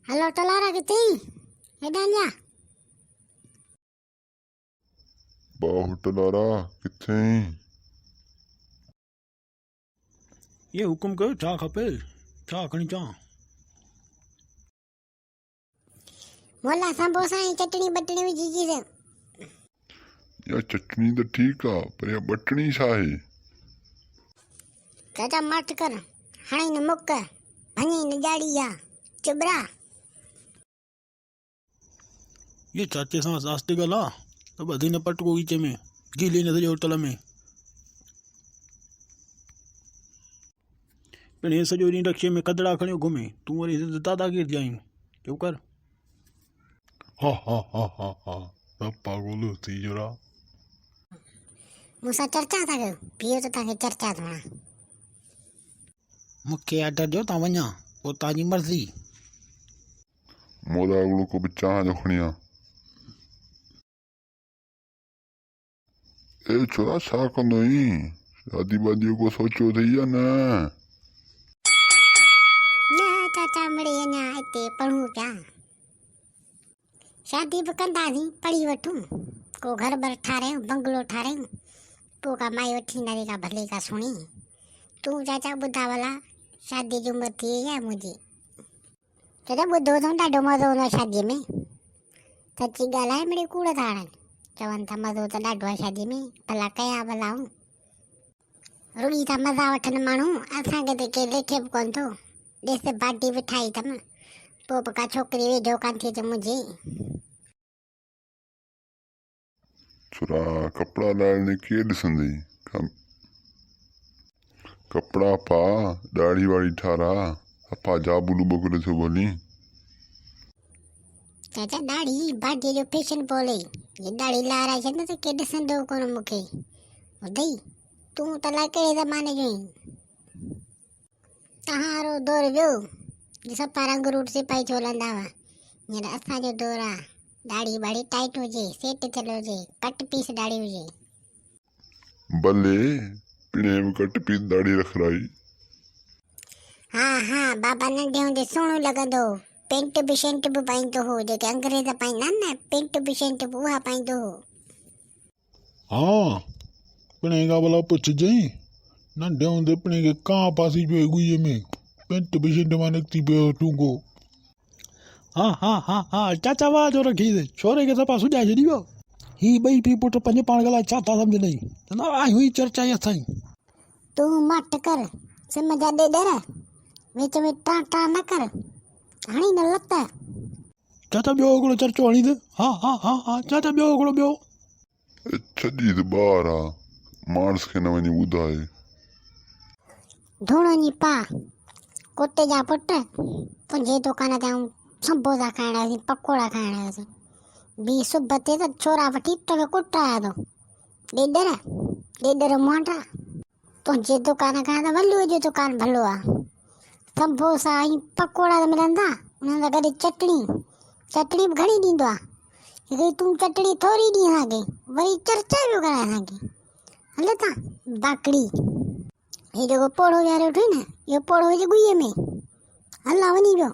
Halo Tolara gitu. Hedanya. बाहु टलारा किथे ये हुकुम कयो छा खपे छा खणी चा मोला समोसा ऐं चटणी बटणी विझी दे। या चटनी तो ठीक आ पर या बटनी छा है चाचा मट कर हणे न मुक भनी न जाड़िया चुबरा। ये चाचे सां आस्ते ॻाल्हि आहे त ॿधी न पटको खीचे में गीली न सॼो होटल में पिण हे सॼो ॾींहुं रक्शे में कदड़ा खणियो घुमे तूं वरी दादागिरी थी आहीं चुप कर। हा सब पागल थी जरा मूंसां चर्चा था कयो पियो त तव्हांखे चर्चा थो वणा। मूंखे ऑर्डर ॾियो तव्हां वञा पोइ तव्हांजी मर्ज़ी। मोदा अगलो को भी चाह जो खणिया ए छोरा छा कंदो ही शादी वादी को सोचो थी या न चाचा मिड़े अञा हिते पढ़ूं पिया शादी बि कंदासीं पढ़ी वठूं को घर बर ठारायूं बंगलो ठारायूं पोइ का माई वठी ईंदासीं का भले का सुणी। तूं चाचा ॿुधा भला शादी जी उमिरि थी वई आहे मुंहिंजी। चाचा ॿुधो अथऊं ॾाढो मज़ो हूंदो आहे शादीअ में सची ॻाल्हि आहे मिड़े कूड़ था हणनि चवनि था मज़ो त ॾाढो आहे शादी में भला कया भला हूं रुॻी था मज़ा वठनि माण्हू असांखे त केरु लेखे बि कोन थो ॾिस पार्टी बि ठाही अथमि पोइ बि का छोकिरी वेझो कान थी अचे मुंहिंजी। छोरा कपड़ा लाने के ॾिसंदी कपड़ा पा दाढ़ी वाड़ी ठारा अपा जाबुलू बगुल थो बोली चाचा दाढ़ी भाॼीअ जो फैशन बोले ये दाढ़ी लाराए छॾ त के ॾिसंदो कोन मूंखे ॿुधई तूं त अलाए कहिड़े ज़माने जो आहीं तव्हां दौर वियो सफ़ा रंग रूट सिपाही छो हलंदा हुआ हींअर असांजो दौर आहे दाढ़ी बाड़ी टाइट हुजे सेट थियल हुजे कट पीस दाढ़ी हुजे। भले पिणे में कट पीस दाढ़ी रखराई हा बाबा नंढे हूंदे सुहिणो लॻंदो हो पेंट बि शर्ट बि पाईंदो हो जेके अंग्रेज़ पाईंदा आहिनि न पेंट बि शर्ट बि उहा पाईंदो हो। हाँ पिणे खां भला पुछजई नंढे हूंदे पिणे खे कां फासी पियो गुईअ में पेंट बिशेंट मां निकिती पियो टूंगो। हाँ चाचा वाह जो रखी दे छोरे खे सफ़ा सुॼाए छॾी वियो। ही ॿई पीउ पुट पंहिंजे पाण ॻाल्हाए छा था सम्झनि चवंदा आई हुई चर्चा ई असांजी। तूं मट कर सिम जा ॾेॾर विच में टां न कर हणी न लत। चाचा ॿियो हिकिड़ो चर्चो हणी दे। हाँ चाचा ॿियो हिकिड़ो ॿियो छॾी त ॿार आ माण्स खे न वञी ॿुधाए धूणनि जी पा कुते जा पुट तुंहिंजे दुकान ते आऊं समोसा खाइण आयासीं पकोड़ा खाइण आयासीं ॿी सुबुह ते त छोरा वठी तोखे कुटाया अथऊं ॾेॾर मोंडा तुंहिंजे दुकान खां त वल्लूअ जो दुकान भलो आहे समोसा ऐं पकोड़ा त मिलंदा उन सां गॾु चटणी बि घणी ॾींदो आहे हिकिड़ी तूं चटणी थोरी ॾींहुं असांखे वरी चर्चा पियो कराए असांखे हले था बाकड़ी हे जेको पोड़ो यार वठो न इहो पोड़ो विझ गुईअ में हला वञी वियो।